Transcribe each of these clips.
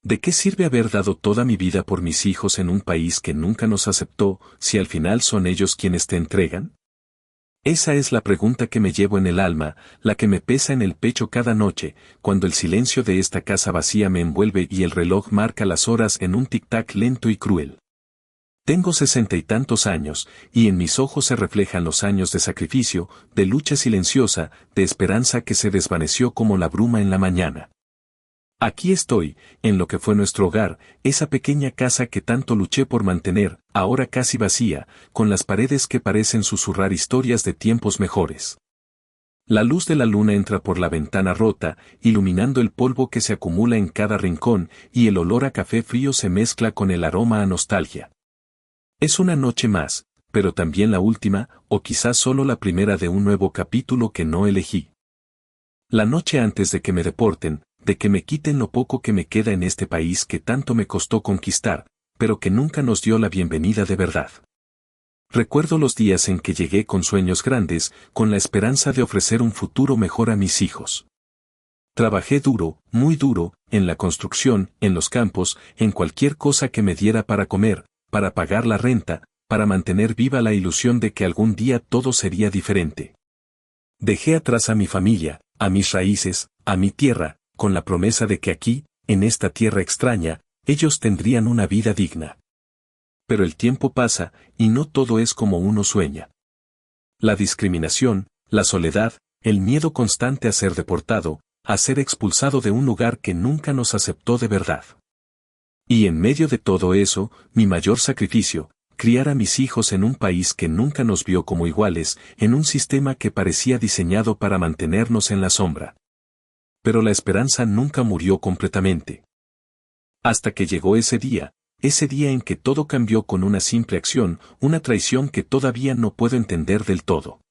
¿De qué sirve haber dado toda mi vida por mis hijos en un país que nunca nos aceptó, si al final son ellos quienes te entregan? Esa es la pregunta que me llevo en el alma, la que me pesa en el pecho cada noche, cuando el silencio de esta casa vacía me envuelve y el reloj marca las horas en un tic-tac lento y cruel. Tengo 60 y tantos años, y en mis ojos se reflejan los años de sacrificio, de lucha silenciosa, de esperanza que se desvaneció como la bruma en la mañana. Aquí estoy, en lo que fue nuestro hogar, esa pequeña casa que tanto luché por mantener, ahora casi vacía, con las paredes que parecen susurrar historias de tiempos mejores. La luz de la luna entra por la ventana rota, iluminando el polvo que se acumula en cada rincón, y el olor a café frío se mezcla con el aroma a nostalgia. Es una noche más, pero también la última, o quizás solo la primera de un nuevo capítulo que no elegí. La noche antes de que me deporten, de que me quiten lo poco que me queda en este país que tanto me costó conquistar, pero que nunca nos dio la bienvenida de verdad. Recuerdo los días en que llegué con sueños grandes, con la esperanza de ofrecer un futuro mejor a mis hijos. Trabajé duro, muy duro, en la construcción, en los campos, en cualquier cosa que me diera para comer, para pagar la renta, para mantener viva la ilusión de que algún día todo sería diferente. Dejé atrás a mi familia, a mis raíces, a mi tierra, con la promesa de que aquí, en esta tierra extraña, ellos tendrían una vida digna. Pero el tiempo pasa, y no todo es como uno sueña. La discriminación, la soledad, el miedo constante a ser deportado, a ser expulsado de un lugar que nunca nos aceptó de verdad. Y en medio de todo eso, mi mayor sacrificio, criar a mis hijos en un país que nunca nos vio como iguales, en un sistema que parecía diseñado para mantenernos en la sombra. Pero la esperanza nunca murió completamente. Hasta que llegó ese día en que todo cambió con una simple acción, una traición que todavía no puedo entender del todo.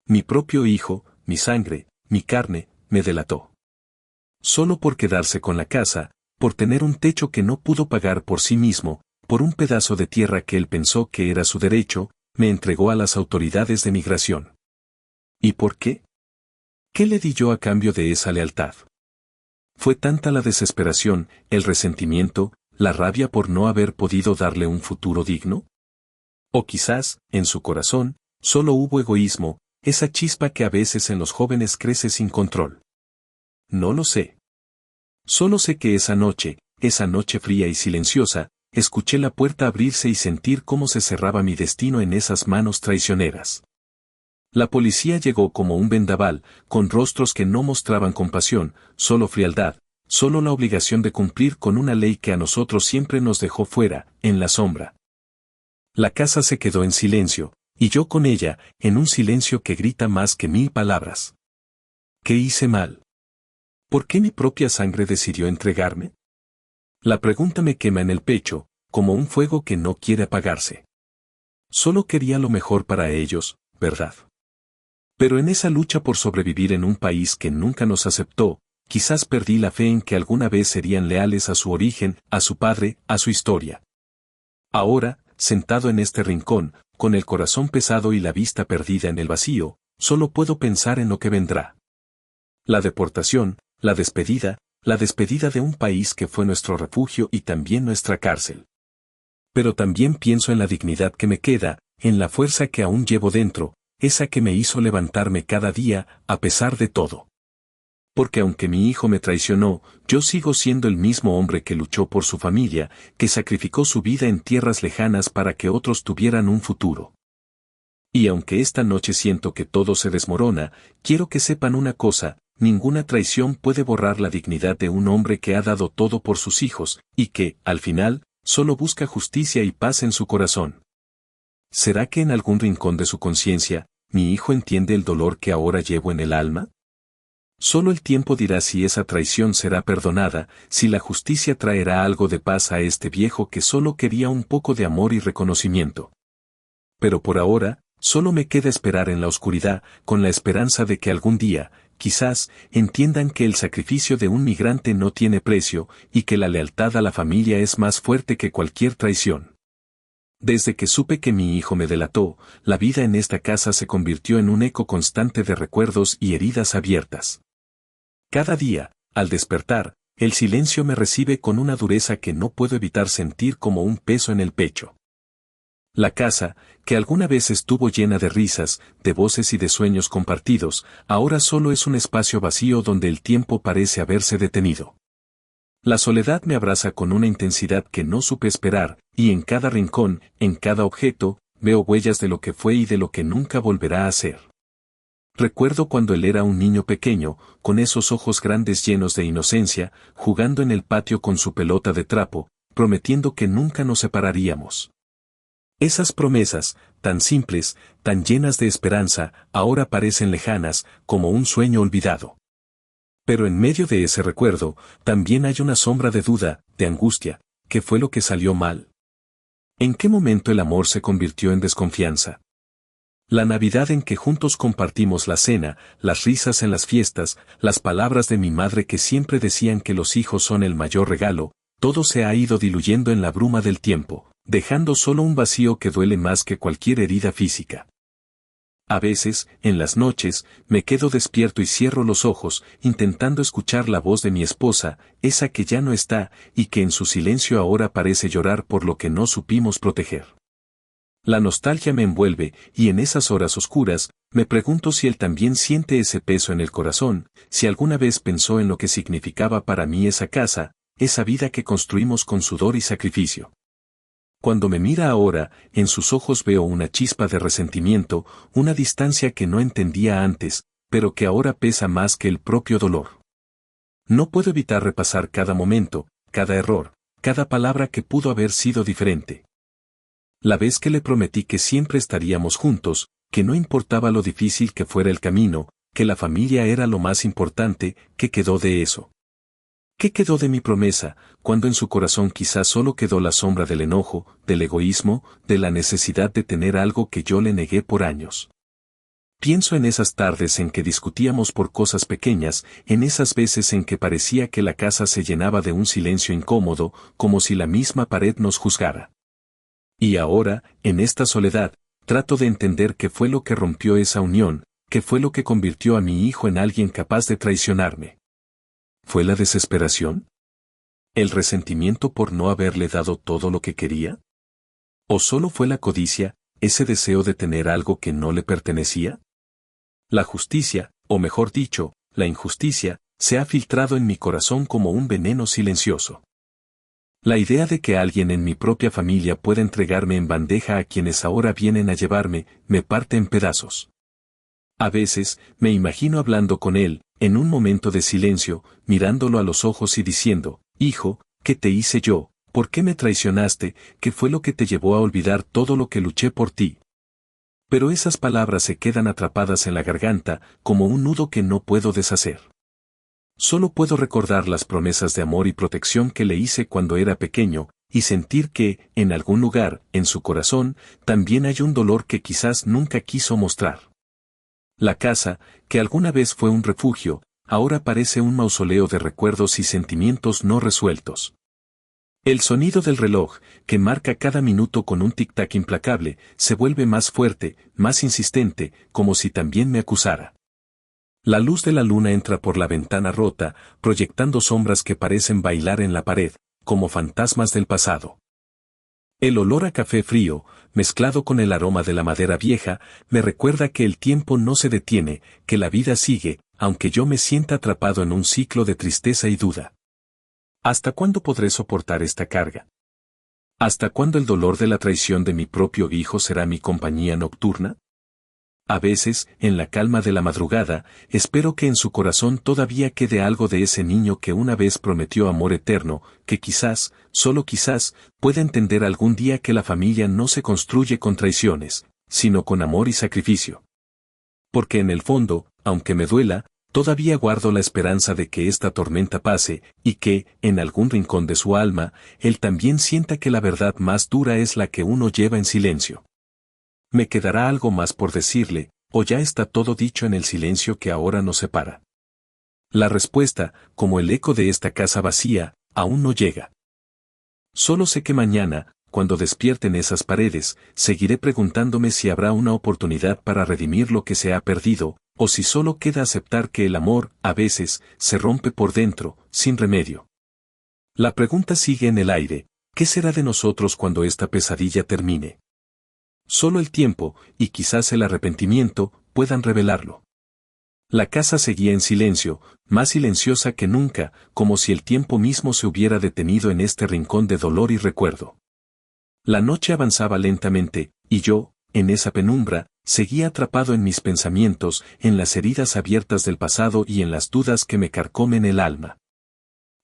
Mi propio hijo, mi sangre, mi carne, me delató. Solo por quedarse con la casa, por tener un techo que no pudo pagar por sí mismo, por un pedazo de tierra que él pensó que era su derecho, me entregó a las autoridades de migración. ¿Y por qué? ¿Qué le di yo a cambio de esa lealtad? Fue tanta la desesperación, el resentimiento, la rabia por no haber podido darle un futuro digno. O quizás, en su corazón, solo hubo egoísmo, esa chispa que a veces en los jóvenes crece sin control. No lo sé. Solo sé que esa noche fría y silenciosa, escuché la puerta abrirse y sentir cómo se cerraba mi destino en esas manos traicioneras. La policía llegó como un vendaval, con rostros que no mostraban compasión, solo frialdad, solo la obligación de cumplir con una ley que a nosotros siempre nos dejó fuera, en la sombra. La casa se quedó en silencio, y yo con ella, en un silencio que grita más que 1000 palabras. ¿Qué hice mal? ¿Por qué mi propia sangre decidió entregarme? La pregunta me quema en el pecho, como un fuego que no quiere apagarse. Solo quería lo mejor para ellos, ¿verdad? Pero en esa lucha por sobrevivir en un país que nunca nos aceptó, quizás perdí la fe en que alguna vez serían leales a su origen, a su padre, a su historia. Ahora, sentado en este rincón, con el corazón pesado y la vista perdida en el vacío, solo puedo pensar en lo que vendrá. La deportación, la despedida de un país que fue nuestro refugio y también nuestra cárcel. Pero también pienso en la dignidad que me queda, en la fuerza que aún llevo dentro, esa que me hizo levantarme cada día, a pesar de todo. Porque aunque mi hijo me traicionó, yo sigo siendo el mismo hombre que luchó por su familia, que sacrificó su vida en tierras lejanas para que otros tuvieran un futuro. Y aunque esta noche siento que todo se desmorona, quiero que sepan una cosa, ninguna traición puede borrar la dignidad de un hombre que ha dado todo por sus hijos, y que, al final, solo busca justicia y paz en su corazón. ¿Será que en algún rincón de su conciencia, mi hijo entiende el dolor que ahora llevo en el alma? Solo el tiempo dirá si esa traición será perdonada, si la justicia traerá algo de paz a este viejo que solo quería un poco de amor y reconocimiento. Pero por ahora, solo me queda esperar en la oscuridad, con la esperanza de que algún día, quizás, entiendan que el sacrificio de un migrante no tiene precio, y que la lealtad a la familia es más fuerte que cualquier traición. Desde que supe que mi hijo me delató, la vida en esta casa se convirtió en un eco constante de recuerdos y heridas abiertas. Cada día, al despertar, el silencio me recibe con una dureza que no puedo evitar sentir como un peso en el pecho. La casa, que alguna vez estuvo llena de risas, de voces y de sueños compartidos, ahora solo es un espacio vacío donde el tiempo parece haberse detenido. La soledad me abraza con una intensidad que no supe esperar, y en cada rincón, en cada objeto, veo huellas de lo que fue y de lo que nunca volverá a ser. Recuerdo cuando él era un niño pequeño, con esos ojos grandes llenos de inocencia, jugando en el patio con su pelota de trapo, prometiendo que nunca nos separaríamos. Esas promesas, tan simples, tan llenas de esperanza, ahora parecen lejanas, como un sueño olvidado. Pero en medio de ese recuerdo, también hay una sombra de duda, de angustia. ¿Qué fue lo que salió mal? ¿En qué momento el amor se convirtió en desconfianza? La Navidad en que juntos compartimos la cena, las risas en las fiestas, las palabras de mi madre que siempre decían que los hijos son el mayor regalo, todo se ha ido diluyendo en la bruma del tiempo, dejando solo un vacío que duele más que cualquier herida física. A veces, en las noches, me quedo despierto y cierro los ojos, intentando escuchar la voz de mi esposa, esa que ya no está, y que en su silencio ahora parece llorar por lo que no supimos proteger. La nostalgia me envuelve, y en esas horas oscuras, me pregunto si él también siente ese peso en el corazón, si alguna vez pensó en lo que significaba para mí esa casa, esa vida que construimos con sudor y sacrificio. Cuando me mira ahora, en sus ojos veo una chispa de resentimiento, una distancia que no entendía antes, pero que ahora pesa más que el propio dolor. No puedo evitar repasar cada momento, cada error, cada palabra que pudo haber sido diferente. La vez que le prometí que siempre estaríamos juntos, que no importaba lo difícil que fuera el camino, que la familia era lo más importante, ¿qué quedó de eso? ¿Qué quedó de mi promesa, cuando en su corazón quizás solo quedó la sombra del enojo, del egoísmo, de la necesidad de tener algo que yo le negué por años? Pienso en esas tardes en que discutíamos por cosas pequeñas, en esas veces en que parecía que la casa se llenaba de un silencio incómodo, como si la misma pared nos juzgara. Y ahora, en esta soledad, trato de entender qué fue lo que rompió esa unión, qué fue lo que convirtió a mi hijo en alguien capaz de traicionarme. ¿Fue la desesperación? ¿El resentimiento por no haberle dado todo lo que quería? ¿O solo fue la codicia, ese deseo de tener algo que no le pertenecía? La justicia, o mejor dicho, la injusticia, se ha filtrado en mi corazón como un veneno silencioso. La idea de que alguien en mi propia familia pueda entregarme en bandeja a quienes ahora vienen a llevarme, me parte en pedazos. A veces, me imagino hablando con él, en un momento de silencio, mirándolo a los ojos y diciendo, «Hijo, ¿qué te hice yo? ¿Por qué me traicionaste? ¿Qué fue lo que te llevó a olvidar todo lo que luché por ti?» Pero esas palabras se quedan atrapadas en la garganta, como un nudo que no puedo deshacer. Solo puedo recordar las promesas de amor y protección que le hice cuando era pequeño, y sentir que, en algún lugar, en su corazón, también hay un dolor que quizás nunca quiso mostrar. La casa, que alguna vez fue un refugio, ahora parece un mausoleo de recuerdos y sentimientos no resueltos. El sonido del reloj, que marca cada minuto con un tic-tac implacable, se vuelve más fuerte, más insistente, como si también me acusara. La luz de la luna entra por la ventana rota, proyectando sombras que parecen bailar en la pared, como fantasmas del pasado. El olor a café frío, mezclado con el aroma de la madera vieja, me recuerda que el tiempo no se detiene, que la vida sigue, aunque yo me sienta atrapado en un ciclo de tristeza y duda. ¿Hasta cuándo podré soportar esta carga? ¿Hasta cuándo el dolor de la traición de mi propio hijo será mi compañía nocturna? A veces, en la calma de la madrugada, espero que en su corazón todavía quede algo de ese niño que una vez prometió amor eterno, que quizás, solo quizás, pueda entender algún día que la familia no se construye con traiciones, sino con amor y sacrificio. Porque en el fondo, aunque me duela, todavía guardo la esperanza de que esta tormenta pase, y que, en algún rincón de su alma, él también sienta que la verdad más dura es la que uno lleva en silencio. ¿Me quedará algo más por decirle, o ya está todo dicho en el silencio que ahora nos separa? La respuesta, como el eco de esta casa vacía, aún no llega. Solo sé que mañana, cuando despierten esas paredes, seguiré preguntándome si habrá una oportunidad para redimir lo que se ha perdido, o si solo queda aceptar que el amor, a veces, se rompe por dentro, sin remedio. La pregunta sigue en el aire, ¿qué será de nosotros cuando esta pesadilla termine? Solo el tiempo, y quizás el arrepentimiento, puedan revelarlo. La casa seguía en silencio, más silenciosa que nunca, como si el tiempo mismo se hubiera detenido en este rincón de dolor y recuerdo. La noche avanzaba lentamente, y yo, en esa penumbra, seguía atrapado en mis pensamientos, en las heridas abiertas del pasado y en las dudas que me carcomen el alma.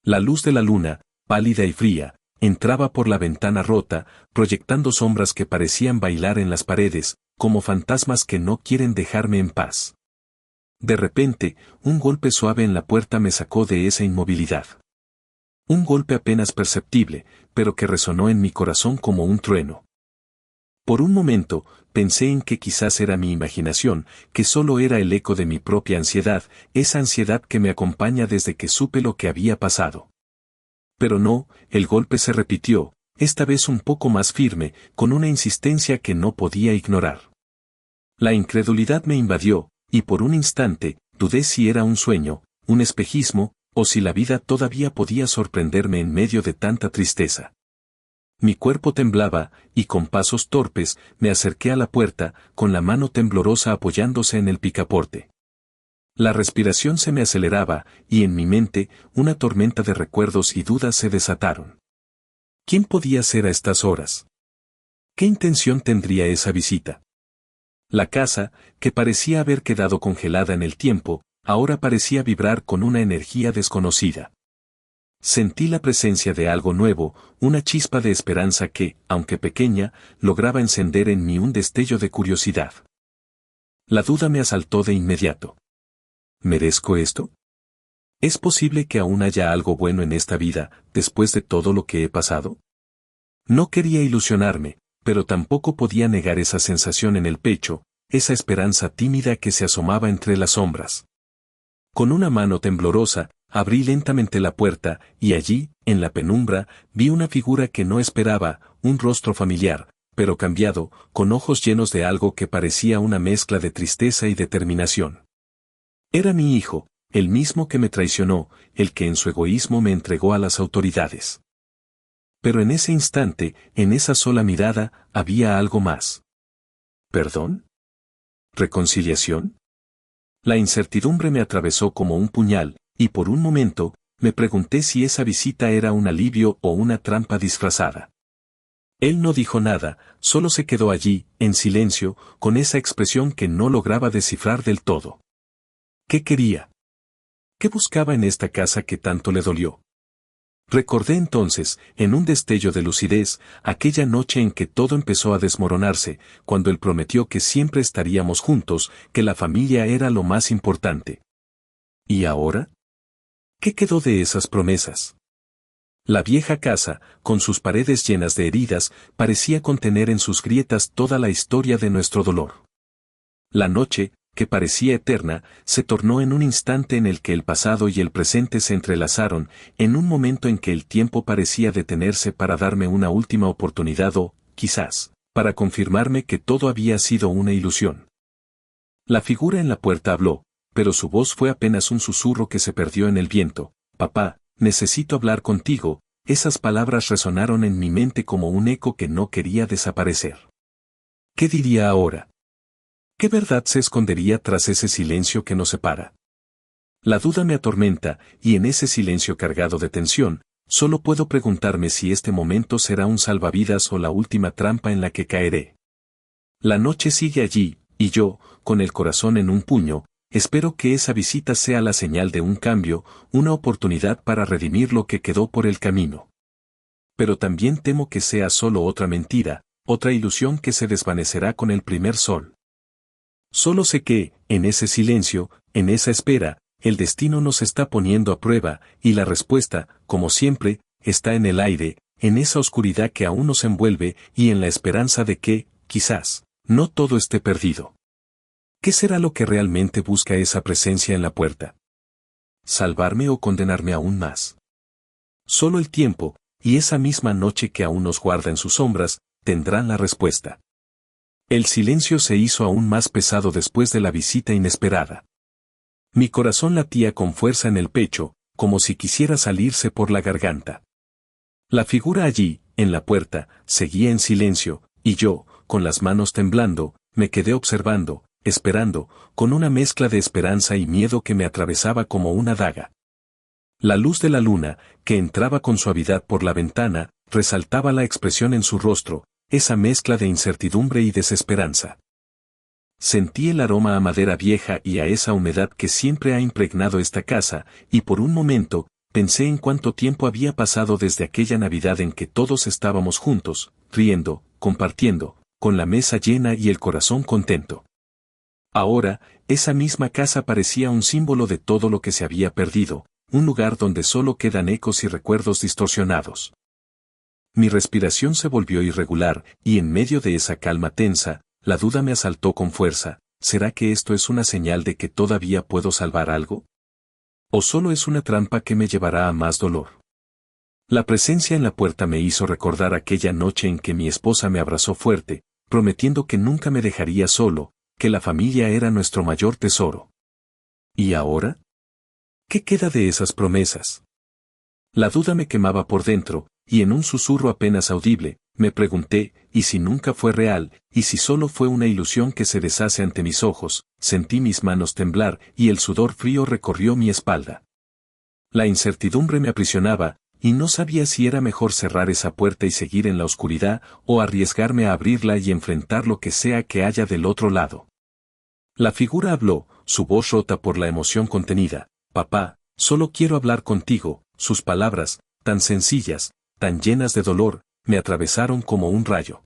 La luz de la luna, pálida y fría, entraba por la ventana rota, proyectando sombras que parecían bailar en las paredes, como fantasmas que no quieren dejarme en paz. De repente, un golpe suave en la puerta me sacó de esa inmovilidad. Un golpe apenas perceptible, pero que resonó en mi corazón como un trueno. Por un momento, pensé en que quizás era mi imaginación, que solo era el eco de mi propia ansiedad, esa ansiedad que me acompaña desde que supe lo que había pasado. Pero no, el golpe se repitió, esta vez un poco más firme, con una insistencia que no podía ignorar. La incredulidad me invadió, y por un instante, dudé si era un sueño, un espejismo, o si la vida todavía podía sorprenderme en medio de tanta tristeza. Mi cuerpo temblaba, y con pasos torpes, me acerqué a la puerta, con la mano temblorosa apoyándose en el picaporte. La respiración se me aceleraba, y en mi mente, una tormenta de recuerdos y dudas se desataron. ¿Quién podía ser a estas horas? ¿Qué intención tendría esa visita? La casa, que parecía haber quedado congelada en el tiempo, ahora parecía vibrar con una energía desconocida. Sentí la presencia de algo nuevo, una chispa de esperanza que, aunque pequeña, lograba encender en mí un destello de curiosidad. La duda me asaltó de inmediato. ¿Merezco esto? ¿Es posible que aún haya algo bueno en esta vida, después de todo lo que he pasado? No quería ilusionarme, pero tampoco podía negar esa sensación en el pecho, esa esperanza tímida que se asomaba entre las sombras. Con una mano temblorosa, abrí lentamente la puerta, y allí, en la penumbra, vi una figura que no esperaba, un rostro familiar, pero cambiado, con ojos llenos de algo que parecía una mezcla de tristeza y determinación. Era mi hijo, el mismo que me traicionó, el que en su egoísmo me entregó a las autoridades. Pero en ese instante, en esa sola mirada, había algo más. ¿Perdón? ¿Reconciliación? La incertidumbre me atravesó como un puñal, y por un momento, me pregunté si esa visita era un alivio o una trampa disfrazada. Él no dijo nada, solo se quedó allí, en silencio, con esa expresión que no lograba descifrar del todo. ¿Qué quería? ¿Qué buscaba en esta casa que tanto le dolió? Recordé entonces, en un destello de lucidez, aquella noche en que todo empezó a desmoronarse, cuando él prometió que siempre estaríamos juntos, que la familia era lo más importante. ¿Y ahora? ¿Qué quedó de esas promesas? La vieja casa, con sus paredes llenas de heridas, parecía contener en sus grietas toda la historia de nuestro dolor. La noche, que parecía eterna, se tornó en un instante en el que el pasado y el presente se entrelazaron, en un momento en que el tiempo parecía detenerse para darme una última oportunidad o, quizás, para confirmarme que todo había sido una ilusión. La figura en la puerta habló, pero su voz fue apenas un susurro que se perdió en el viento. «Papá, necesito hablar contigo», esas palabras resonaron en mi mente como un eco que no quería desaparecer. ¿Qué diría ahora? ¿Qué verdad se escondería tras ese silencio que nos separa? La duda me atormenta, y en ese silencio cargado de tensión, solo puedo preguntarme si este momento será un salvavidas o la última trampa en la que caeré. La noche sigue allí, y yo, con el corazón en un puño, espero que esa visita sea la señal de un cambio, una oportunidad para redimir lo que quedó por el camino. Pero también temo que sea solo otra mentira, otra ilusión que se desvanecerá con el primer sol. Solo sé que, en ese silencio, en esa espera, el destino nos está poniendo a prueba, y la respuesta, como siempre, está en el aire, en esa oscuridad que aún nos envuelve y en la esperanza de que, quizás, no todo esté perdido. ¿Qué será lo que realmente busca esa presencia en la puerta? ¿Salvarme o condenarme aún más? Solo el tiempo, y esa misma noche que aún nos guarda en sus sombras, tendrán la respuesta. El silencio se hizo aún más pesado después de la visita inesperada. Mi corazón latía con fuerza en el pecho, como si quisiera salirse por la garganta. La figura allí, en la puerta, seguía en silencio, y yo, con las manos temblando, me quedé observando, esperando, con una mezcla de esperanza y miedo que me atravesaba como una daga. La luz de la luna, que entraba con suavidad por la ventana, resaltaba la expresión en su rostro, esa mezcla de incertidumbre y desesperanza. Sentí el aroma a madera vieja y a esa humedad que siempre ha impregnado esta casa, y por un momento, pensé en cuánto tiempo había pasado desde aquella Navidad en que todos estábamos juntos, riendo, compartiendo, con la mesa llena y el corazón contento. Ahora, esa misma casa parecía un símbolo de todo lo que se había perdido, un lugar donde solo quedan ecos y recuerdos distorsionados. Mi respiración se volvió irregular, y en medio de esa calma tensa, la duda me asaltó con fuerza. ¿Será que esto es una señal de que todavía puedo salvar algo? ¿O solo es una trampa que me llevará a más dolor? La presencia en la puerta me hizo recordar aquella noche en que mi esposa me abrazó fuerte, prometiendo que nunca me dejaría solo, que la familia era nuestro mayor tesoro. ¿Y ahora? ¿Qué queda de esas promesas? La duda me quemaba por dentro, y en un susurro apenas audible, me pregunté, ¿y si nunca fue real, y si solo fue una ilusión que se deshace ante mis ojos? Sentí mis manos temblar, y el sudor frío recorrió mi espalda. La incertidumbre me aprisionaba, y no sabía si era mejor cerrar esa puerta y seguir en la oscuridad, o arriesgarme a abrirla y enfrentar lo que sea que haya del otro lado. La figura habló, su voz rota por la emoción contenida. «Papá, solo quiero hablar contigo». Sus palabras, tan sencillas, tan llenas de dolor, me atravesaron como un rayo.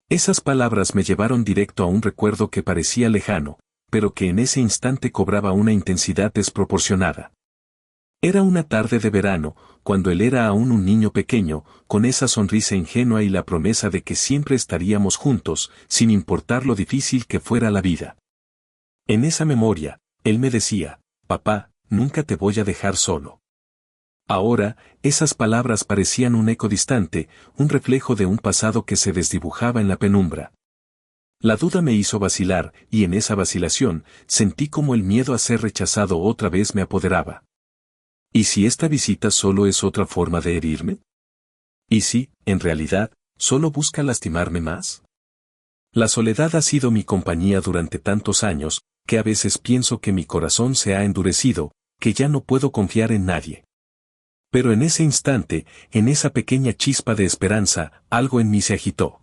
Esas palabras me llevaron directo a un recuerdo que parecía lejano, pero que en ese instante cobraba una intensidad desproporcionada. Era una tarde de verano, cuando él era aún un niño pequeño, con esa sonrisa ingenua y la promesa de que siempre estaríamos juntos, sin importar lo difícil que fuera la vida. En esa memoria, él me decía, «Papá, nunca te voy a dejar solo». Ahora, esas palabras parecían un eco distante, un reflejo de un pasado que se desdibujaba en la penumbra. La duda me hizo vacilar, y en esa vacilación, sentí como el miedo a ser rechazado otra vez me apoderaba. ¿Y si esta visita solo es otra forma de herirme? ¿Y si, en realidad, solo busca lastimarme más? La soledad ha sido mi compañía durante tantos años, que a veces pienso que mi corazón se ha endurecido, que ya no puedo confiar en nadie. Pero en ese instante, en esa pequeña chispa de esperanza, algo en mí se agitó.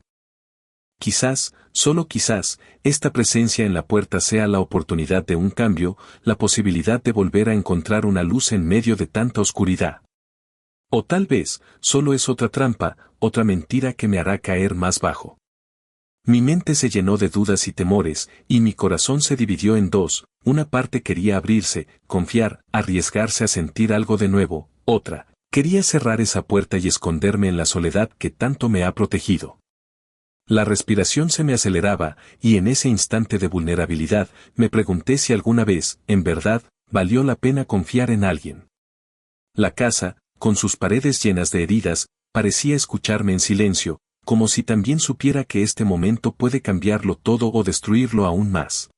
Quizás, solo quizás, esta presencia en la puerta sea la oportunidad de un cambio, la posibilidad de volver a encontrar una luz en medio de tanta oscuridad. O tal vez, solo es otra trampa, otra mentira que me hará caer más bajo. Mi mente se llenó de dudas y temores, y mi corazón se dividió en dos, una parte quería abrirse, confiar, arriesgarse a sentir algo de nuevo, otra, quería cerrar esa puerta y esconderme en la soledad que tanto me ha protegido. La respiración se me aceleraba, y en ese instante de vulnerabilidad, me pregunté si alguna vez, en verdad, valió la pena confiar en alguien. La casa, con sus paredes llenas de heridas, parecía escucharme en silencio, como si también supiera que este momento puede cambiarlo todo o destruirlo aún más.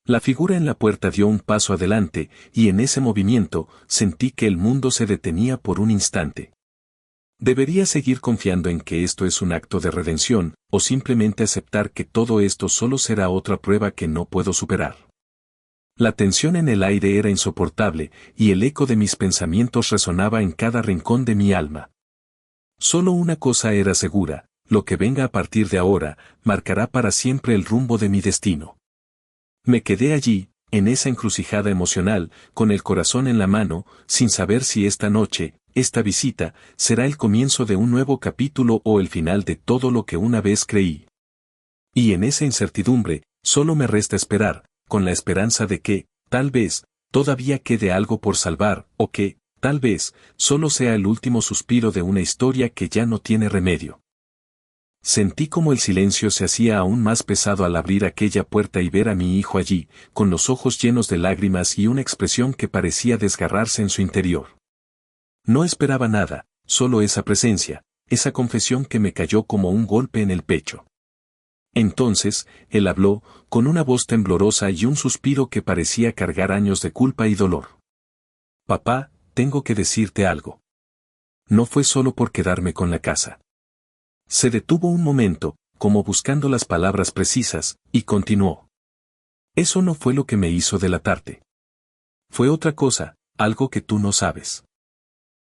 La figura en la puerta dio un paso adelante, y en ese movimiento, sentí que el mundo se detenía por un instante. ¿Debería seguir confiando en que esto es un acto de redención, o simplemente aceptar que todo esto solo será otra prueba que no puedo superar? La tensión en el aire era insoportable, y el eco de mis pensamientos resonaba en cada rincón de mi alma. Solo una cosa era segura, lo que venga a partir de ahora, marcará para siempre el rumbo de mi destino. Me quedé allí, en esa encrucijada emocional, con el corazón en la mano, sin saber si esta noche, esta visita, será el comienzo de un nuevo capítulo o el final de todo lo que una vez creí. Y en esa incertidumbre, solo me resta esperar, con la esperanza de que, tal vez, todavía quede algo por salvar, o que, tal vez, solo sea el último suspiro de una historia que ya no tiene remedio. Sentí como el silencio se hacía aún más pesado al abrir aquella puerta y ver a mi hijo allí, con los ojos llenos de lágrimas y una expresión que parecía desgarrarse en su interior. No esperaba nada, solo esa presencia, esa confesión que me cayó como un golpe en el pecho. Entonces, él habló, con una voz temblorosa y un suspiro que parecía cargar años de culpa y dolor. «Papá, tengo que decirte algo. no fue solo por quedarme con la casa. Se detuvo un momento, como buscando las palabras precisas, y continuó. Eso no fue lo que me hizo delatarte. Fue otra cosa, algo que tú no sabes.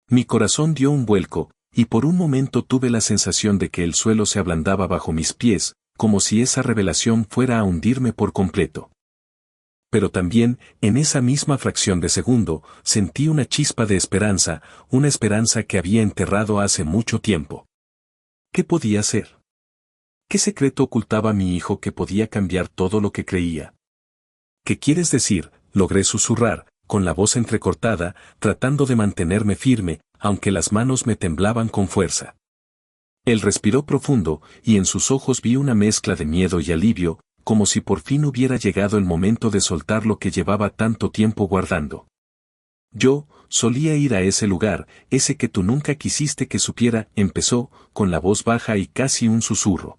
Mi corazón dio un vuelco, y por un momento tuve la sensación de que el suelo se ablandaba bajo mis pies, como si esa revelación fuera a hundirme por completo. Pero también, en esa misma fracción de segundo, sentí una chispa de esperanza, una esperanza que había enterrado hace mucho tiempo. ¿Qué podía ser? ¿Qué secreto ocultaba mi hijo que podía cambiar todo lo que creía? ¿Qué quieres decir?, logré susurrar, con la voz entrecortada, tratando de mantenerme firme, aunque las manos me temblaban con fuerza. Él respiró profundo, y en sus ojos vi una mezcla de miedo y alivio, como si por fin hubiera llegado el momento de soltar lo que llevaba tanto tiempo guardando. Yo, solía ir a ese lugar, ese que tú nunca quisiste que supiera, empezó, con la voz baja y casi un susurro.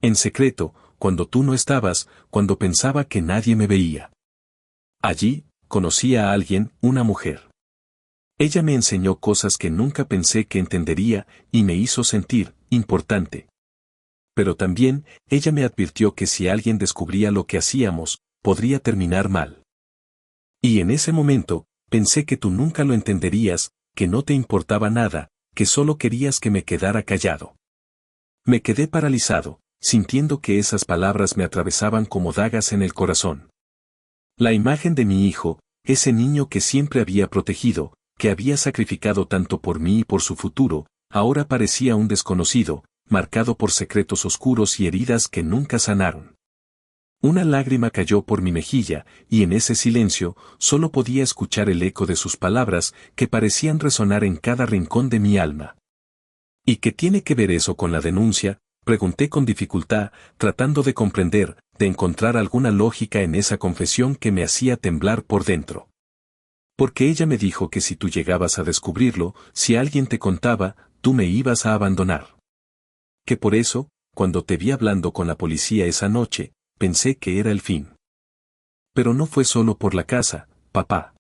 En secreto, cuando tú no estabas, cuando pensaba que nadie me veía. Allí, conocí a alguien, una mujer. Ella me enseñó cosas que nunca pensé que entendería, y me hizo sentir importante. Pero también, ella me advirtió que si alguien descubría lo que hacíamos, podría terminar mal. Y en ese momento, pensé que tú nunca lo entenderías, que no te importaba nada, que solo querías que me quedara callado. Me quedé paralizado, sintiendo que esas palabras me atravesaban como dagas en el corazón. La imagen de mi hijo, ese niño que siempre había protegido, que había sacrificado tanto por mí y por su futuro, ahora parecía un desconocido, marcado por secretos oscuros y heridas que nunca sanaron. Una lágrima cayó por mi mejilla, y en ese silencio, solo podía escuchar el eco de sus palabras, que parecían resonar en cada rincón de mi alma. ¿Y qué tiene que ver eso con la denuncia?, pregunté con dificultad, tratando de comprender, de encontrar alguna lógica en esa confesión que me hacía temblar por dentro. Porque ella me dijo que si tú llegabas a descubrirlo, si alguien te contaba, tú me ibas a abandonar. Que por eso, cuando te vi hablando con la policía esa noche, pensé que era el fin. Pero no fue solo por la casa, papá.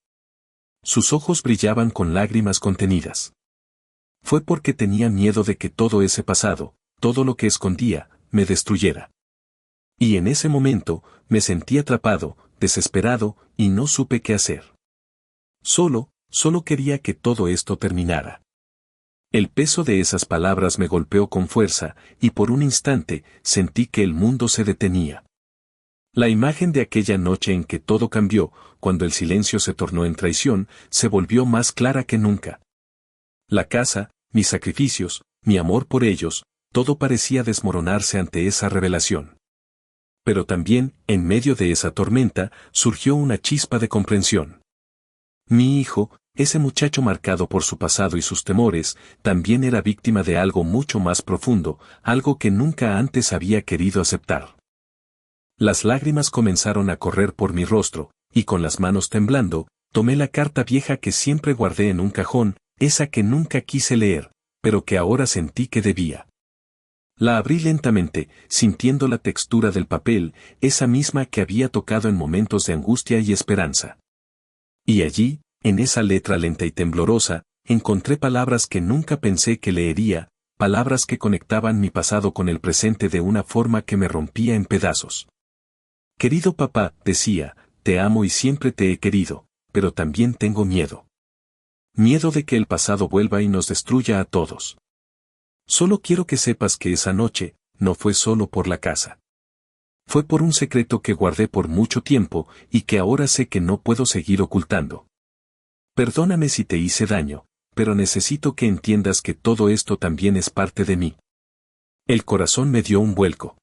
Sus ojos brillaban con lágrimas contenidas. Fue porque tenía miedo de que todo ese pasado, todo lo que escondía, me destruyera. Y en ese momento, me sentí atrapado, desesperado, y no supe qué hacer. Solo quería que todo esto terminara. El peso de esas palabras me golpeó con fuerza, y por un instante, sentí que el mundo se detenía. La imagen de aquella noche en que todo cambió, cuando el silencio se tornó en traición, se volvió más clara que nunca. La casa, mis sacrificios, mi amor por ellos, todo parecía desmoronarse ante esa revelación. Pero también, en medio de esa tormenta, surgió una chispa de comprensión. Mi hijo, ese muchacho marcado por su pasado y sus temores, también era víctima de algo mucho más profundo, algo que nunca antes había querido aceptar. Las lágrimas comenzaron a correr por mi rostro, y con las manos temblando, tomé la carta vieja que siempre guardé en un cajón, esa que nunca quise leer, pero que ahora sentí que debía. La abrí lentamente, sintiendo la textura del papel, esa misma que había tocado en momentos de angustia y esperanza. Y allí, en esa letra lenta y temblorosa, encontré palabras que nunca pensé que leería, palabras que conectaban mi pasado con el presente de una forma que me rompía en pedazos. Querido papá, decía, te amo y siempre te he querido, pero también tengo miedo. Miedo de que el pasado vuelva y nos destruya a todos. Solo quiero que sepas que esa noche, no fue solo por la casa. Fue por un secreto que guardé por mucho tiempo, y que ahora sé que no puedo seguir ocultando. Perdóname si te hice daño, pero necesito que entiendas que todo esto también es parte de mí. El corazón me dio un vuelco.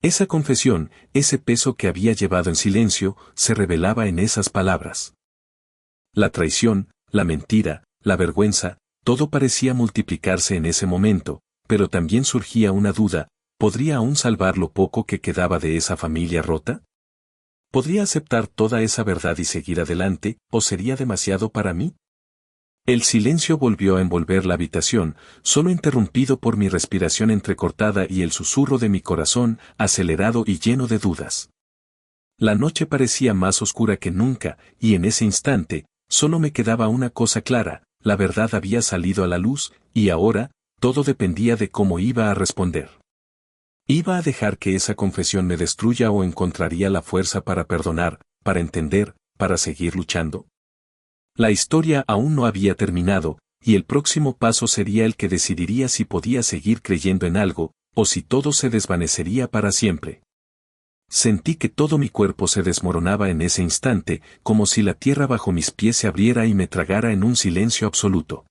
Esa confesión, ese peso que había llevado en silencio, se revelaba en esas palabras. La traición, la mentira, la vergüenza, todo parecía multiplicarse en ese momento, pero también surgía una duda, ¿podría aún salvar lo poco que quedaba de esa familia rota? ¿Podría aceptar toda esa verdad y seguir adelante, o sería demasiado para mí? El silencio volvió a envolver la habitación, solo interrumpido por mi respiración entrecortada y el susurro de mi corazón, acelerado y lleno de dudas. La noche parecía más oscura que nunca, y en ese instante, solo me quedaba una cosa clara: la verdad había salido a la luz, y ahora, todo dependía de cómo iba a responder. ¿Iba a dejar que esa confesión me destruya o encontraría la fuerza para perdonar, para entender, para seguir luchando? La historia aún no había terminado, y el próximo paso sería el que decidiría si podía seguir creyendo en algo, o si todo se desvanecería para siempre. Sentí que todo mi cuerpo se desmoronaba en ese instante, como si la tierra bajo mis pies se abriera y me tragara en un silencio absoluto.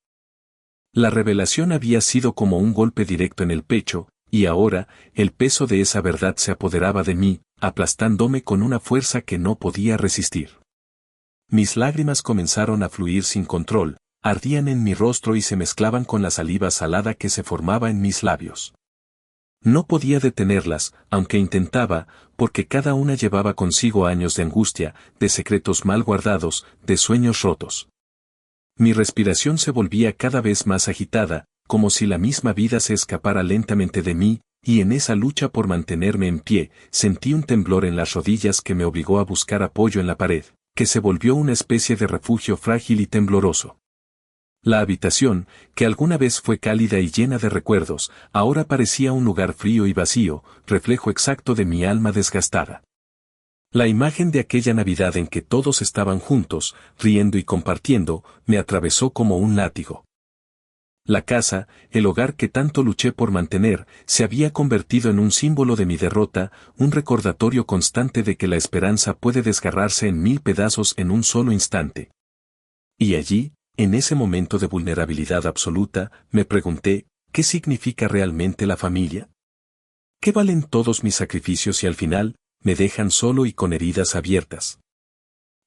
La revelación había sido como un golpe directo en el pecho, y ahora, el peso de esa verdad se apoderaba de mí, aplastándome con una fuerza que no podía resistir. Mis lágrimas comenzaron a fluir sin control, ardían en mi rostro y se mezclaban con la saliva salada que se formaba en mis labios. No podía detenerlas, aunque intentaba, porque cada una llevaba consigo años de angustia, de secretos mal guardados, de sueños rotos. Mi respiración se volvía cada vez más agitada, como si la misma vida se escapara lentamente de mí, y en esa lucha por mantenerme en pie, sentí un temblor en las rodillas que me obligó a buscar apoyo en la pared, que se volvió una especie de refugio frágil y tembloroso. La habitación, que alguna vez fue cálida y llena de recuerdos, ahora parecía un lugar frío y vacío, reflejo exacto de mi alma desgastada. La imagen de aquella Navidad en que todos estaban juntos, riendo y compartiendo, me atravesó como un látigo. La casa, el hogar que tanto luché por mantener, se había convertido en un símbolo de mi derrota, un recordatorio constante de que la esperanza puede desgarrarse en 1000 pedazos en un solo instante. Y allí, en ese momento de vulnerabilidad absoluta, me pregunté, ¿qué significa realmente la familia? ¿Qué valen todos mis sacrificios si al final, me dejan solo y con heridas abiertas?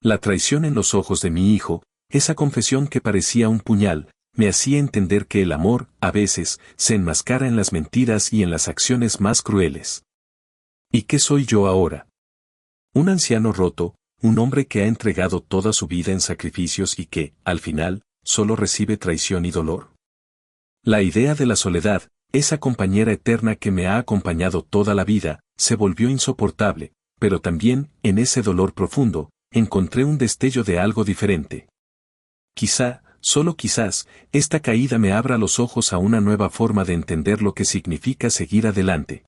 La traición en los ojos de mi hijo, esa confesión que parecía un puñal, me hacía entender que el amor, a veces, se enmascara en las mentiras y en las acciones más crueles. ¿Y qué soy yo ahora? Un anciano roto, un hombre que ha entregado toda su vida en sacrificios y que, al final, solo recibe traición y dolor. La idea de la soledad, esa compañera eterna que me ha acompañado toda la vida, se volvió insoportable, pero también, en ese dolor profundo, encontré un destello de algo diferente. Quizá, solo quizás, esta caída me abra los ojos a una nueva forma de entender lo que significa seguir adelante.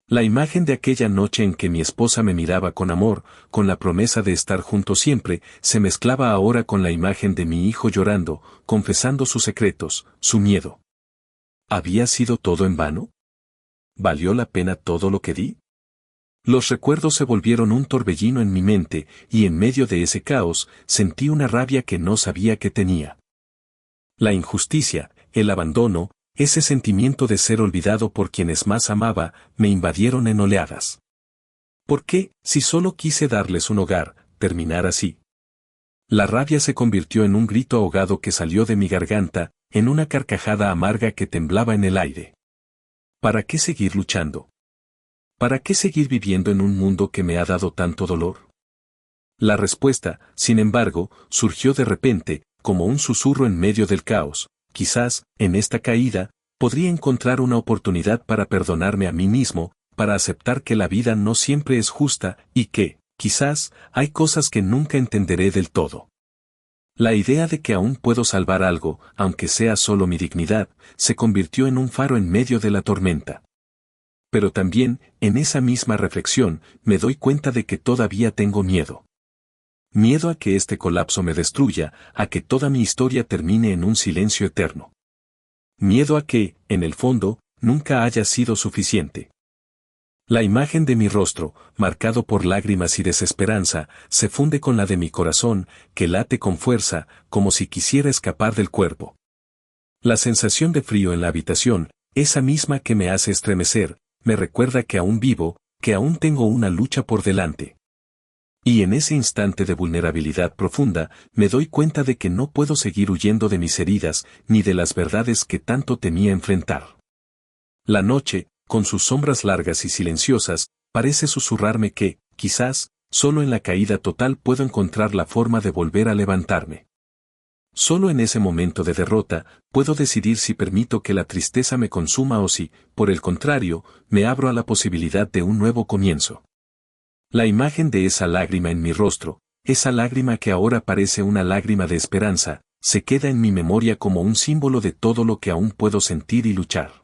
La imagen de aquella noche en que mi esposa me miraba con amor, con la promesa de estar juntos siempre, se mezclaba ahora con la imagen de mi hijo llorando, confesando sus secretos, su miedo. ¿Había sido todo en vano? ¿Valió la pena todo lo que di? Los recuerdos se volvieron un torbellino en mi mente, y en medio de ese caos, sentí una rabia que no sabía que tenía. La injusticia, el abandono, ese sentimiento de ser olvidado por quienes más amaba, me invadieron en oleadas. ¿Por qué, si solo quise darles un hogar, terminar así? La rabia se convirtió en un grito ahogado que salió de mi garganta, en una carcajada amarga que temblaba en el aire. ¿Para qué seguir luchando? ¿Para qué seguir viviendo en un mundo que me ha dado tanto dolor? La respuesta, sin embargo, surgió de repente, como un susurro en medio del caos. Quizás, en esta caída, podría encontrar una oportunidad para perdonarme a mí mismo, para aceptar que la vida no siempre es justa, y que, quizás, hay cosas que nunca entenderé del todo. La idea de que aún puedo salvar algo, aunque sea solo mi dignidad, se convirtió en un faro en medio de la tormenta. Pero también, en esa misma reflexión, me doy cuenta de que todavía tengo miedo. Miedo a que este colapso me destruya, a que toda mi historia termine en un silencio eterno. Miedo a que, en el fondo, nunca haya sido suficiente. La imagen de mi rostro, marcado por lágrimas y desesperanza, se funde con la de mi corazón, que late con fuerza, como si quisiera escapar del cuerpo. La sensación de frío en la habitación, esa misma que me hace estremecer, me recuerda que aún vivo, que aún tengo una lucha por delante. Y en ese instante de vulnerabilidad profunda, me doy cuenta de que no puedo seguir huyendo de mis heridas, ni de las verdades que tanto temía enfrentar. La noche, con sus sombras largas y silenciosas, parece susurrarme que, quizás, solo en la caída total puedo encontrar la forma de volver a levantarme. Solo en ese momento de derrota, puedo decidir si permito que la tristeza me consuma o si, por el contrario, me abro a la posibilidad de un nuevo comienzo. La imagen de esa lágrima en mi rostro, esa lágrima que ahora parece una lágrima de esperanza, se queda en mi memoria como un símbolo de todo lo que aún puedo sentir y luchar.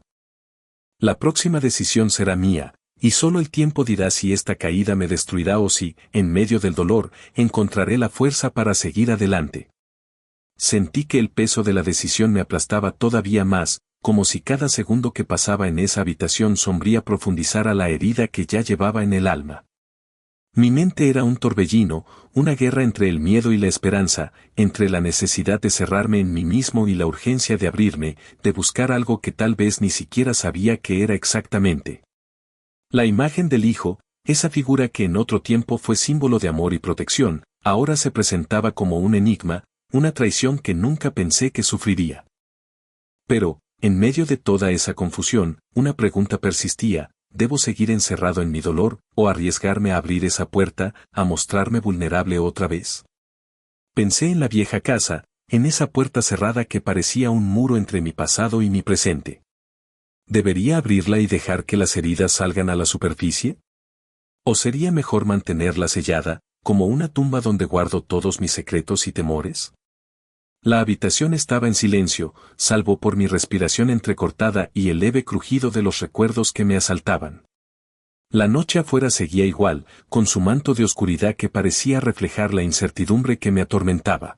La próxima decisión será mía, y solo el tiempo dirá si esta caída me destruirá o si, en medio del dolor, encontraré la fuerza para seguir adelante. Sentí que el peso de la decisión me aplastaba todavía más, como si cada segundo que pasaba en esa habitación sombría profundizara la herida que ya llevaba en el alma. Mi mente era un torbellino, una guerra entre el miedo y la esperanza, entre la necesidad de cerrarme en mí mismo y la urgencia de abrirme, de buscar algo que tal vez ni siquiera sabía qué era exactamente. La imagen del hijo, esa figura que en otro tiempo fue símbolo de amor y protección, ahora se presentaba como un enigma, una traición que nunca pensé que sufriría. Pero, en medio de toda esa confusión, una pregunta persistía: ¿debo seguir encerrado en mi dolor, o arriesgarme a abrir esa puerta, a mostrarme vulnerable otra vez? Pensé en la vieja casa, en esa puerta cerrada que parecía un muro entre mi pasado y mi presente. ¿Debería abrirla y dejar que las heridas salgan a la superficie? ¿O sería mejor mantenerla sellada, como una tumba donde guardo todos mis secretos y temores? La habitación estaba en silencio, salvo por mi respiración entrecortada y el leve crujido de los recuerdos que me asaltaban. La noche afuera seguía igual, con su manto de oscuridad que parecía reflejar la incertidumbre que me atormentaba.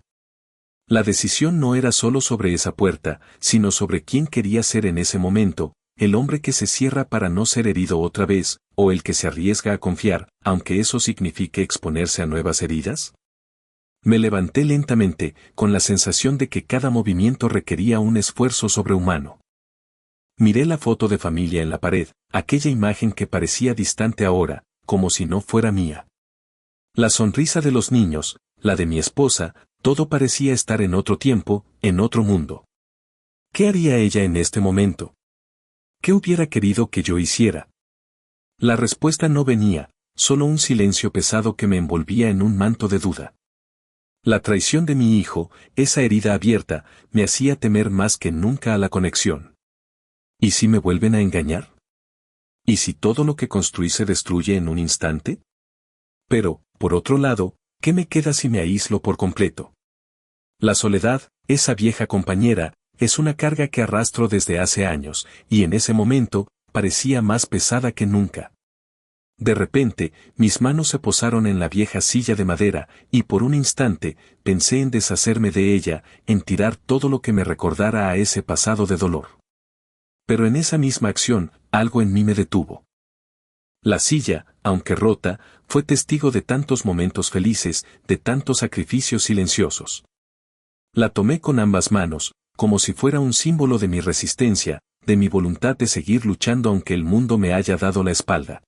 La decisión no era solo sobre esa puerta, sino sobre quién quería ser en ese momento: el hombre que se cierra para no ser herido otra vez, o el que se arriesga a confiar, aunque eso signifique exponerse a nuevas heridas. Me levanté lentamente, con la sensación de que cada movimiento requería un esfuerzo sobrehumano. Miré la foto de familia en la pared, aquella imagen que parecía distante ahora, como si no fuera mía. La sonrisa de los niños, la de mi esposa, todo parecía estar en otro tiempo, en otro mundo. ¿Qué haría ella en este momento? ¿Qué hubiera querido que yo hiciera? La respuesta no venía, solo un silencio pesado que me envolvía en un manto de duda. La traición de mi hijo, esa herida abierta, me hacía temer más que nunca a la conexión. ¿Y si me vuelven a engañar? ¿Y si todo lo que construí se destruye en un instante? Pero, por otro lado, ¿qué me queda si me aíslo por completo? La soledad, esa vieja compañera, es una carga que arrastro desde hace años, y en ese momento, parecía más pesada que nunca. De repente, mis manos se posaron en la vieja silla de madera, y por un instante, pensé en deshacerme de ella, en tirar todo lo que me recordara a ese pasado de dolor. Pero en esa misma acción, algo en mí me detuvo. La silla, aunque rota, fue testigo de tantos momentos felices, de tantos sacrificios silenciosos. La tomé con ambas manos, como si fuera un símbolo de mi resistencia, de mi voluntad de seguir luchando aunque el mundo me haya dado la espalda.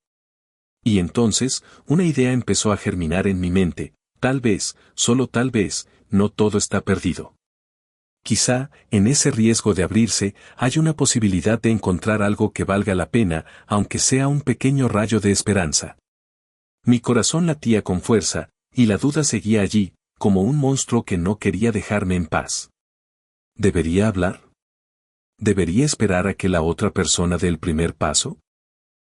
Y entonces, una idea empezó a germinar en mi mente: tal vez, solo tal vez, no todo está perdido. Quizá, en ese riesgo de abrirse, hay una posibilidad de encontrar algo que valga la pena, aunque sea un pequeño rayo de esperanza. Mi corazón latía con fuerza, y la duda seguía allí, como un monstruo que no quería dejarme en paz. ¿Debería hablar? ¿Debería esperar a que la otra persona dé el primer paso?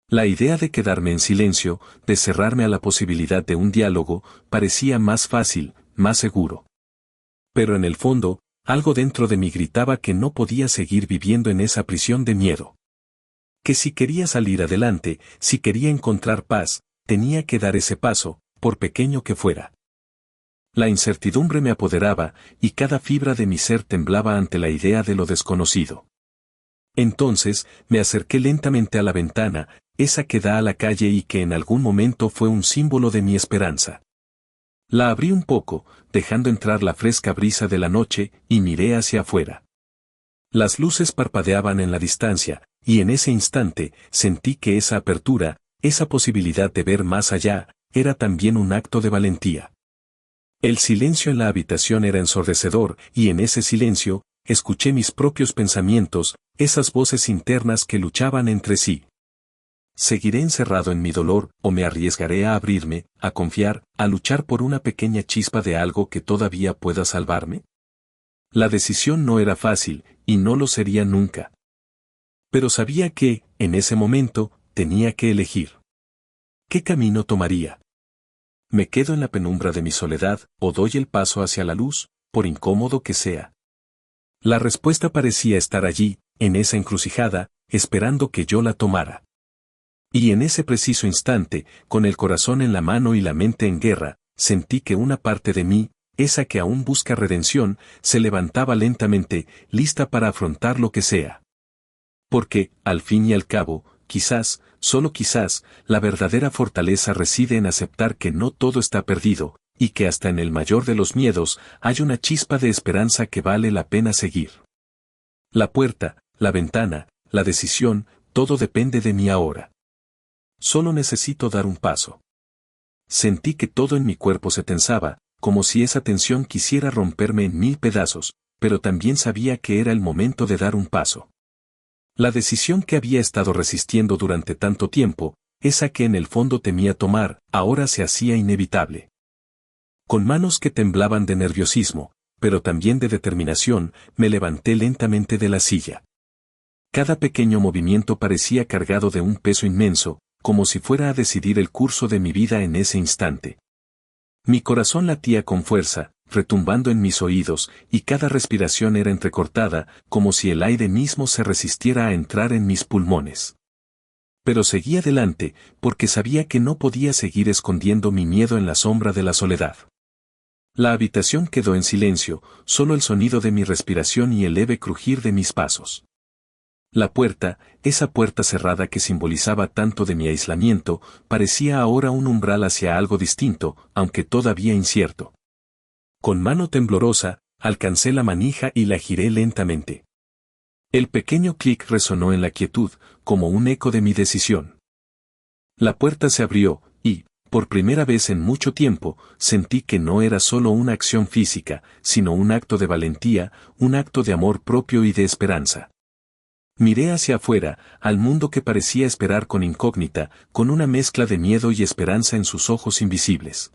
La idea de quedarme en silencio, de cerrarme a la posibilidad de un diálogo, parecía más fácil, más seguro. Pero en el fondo, algo dentro de mí gritaba que no podía seguir viviendo en esa prisión de miedo. Que si quería salir adelante, si quería encontrar paz, tenía que dar ese paso, por pequeño que fuera. La incertidumbre me apoderaba, y cada fibra de mi ser temblaba ante la idea de lo desconocido. Entonces, me acerqué lentamente a la ventana, esa que da a la calle y que en algún momento fue un símbolo de mi esperanza. La abrí un poco, dejando entrar la fresca brisa de la noche, y miré hacia afuera. Las luces parpadeaban en la distancia, y en ese instante, sentí que esa apertura, esa posibilidad de ver más allá, era también un acto de valentía. El silencio en la habitación era ensordecedor, y en ese silencio, escuché mis propios pensamientos, esas voces internas que luchaban entre sí. ¿Seguiré encerrado en mi dolor, o me arriesgaré a abrirme, a confiar, a luchar por una pequeña chispa de algo que todavía pueda salvarme? La decisión no era fácil, y no lo sería nunca. Pero sabía que, en ese momento, tenía que elegir. ¿Qué camino tomaría? ¿Me quedo en la penumbra de mi soledad, o doy el paso hacia la luz, por incómodo que sea? La respuesta parecía estar allí, en esa encrucijada, esperando que yo la tomara. Y en ese preciso instante, con el corazón en la mano y la mente en guerra, sentí que una parte de mí, esa que aún busca redención, se levantaba lentamente, lista para afrontar lo que sea. Porque, al fin y al cabo, quizás, solo quizás, la verdadera fortaleza reside en aceptar que no todo está perdido, y que hasta en el mayor de los miedos hay una chispa de esperanza que vale la pena seguir. La puerta, la ventana, la decisión, todo depende de mí ahora. Solo necesito dar un paso. Sentí que todo en mi cuerpo se tensaba, como si esa tensión quisiera romperme en 1000 pedazos, pero también sabía que era el momento de dar un paso. La decisión que había estado resistiendo durante tanto tiempo, esa que en el fondo temía tomar, ahora se hacía inevitable. Con manos que temblaban de nerviosismo, pero también de determinación, me levanté lentamente de la silla. Cada pequeño movimiento parecía cargado de un peso inmenso, como si fuera a decidir el curso de mi vida en ese instante. Mi corazón latía con fuerza, retumbando en mis oídos, y cada respiración era entrecortada, como si el aire mismo se resistiera a entrar en mis pulmones. Pero seguí adelante, porque sabía que no podía seguir escondiendo mi miedo en la sombra de la soledad. La habitación quedó en silencio, solo el sonido de mi respiración y el leve crujir de mis pasos. La puerta, esa puerta cerrada que simbolizaba tanto de mi aislamiento, parecía ahora un umbral hacia algo distinto, aunque todavía incierto. Con mano temblorosa, alcancé la manija y la giré lentamente. El pequeño clic resonó en la quietud, como un eco de mi decisión. La puerta se abrió, y, por primera vez en mucho tiempo, sentí que no era solo una acción física, sino un acto de valentía, un acto de amor propio y de esperanza. Miré hacia afuera, al mundo que parecía esperar con incógnita, con una mezcla de miedo y esperanza en sus ojos invisibles.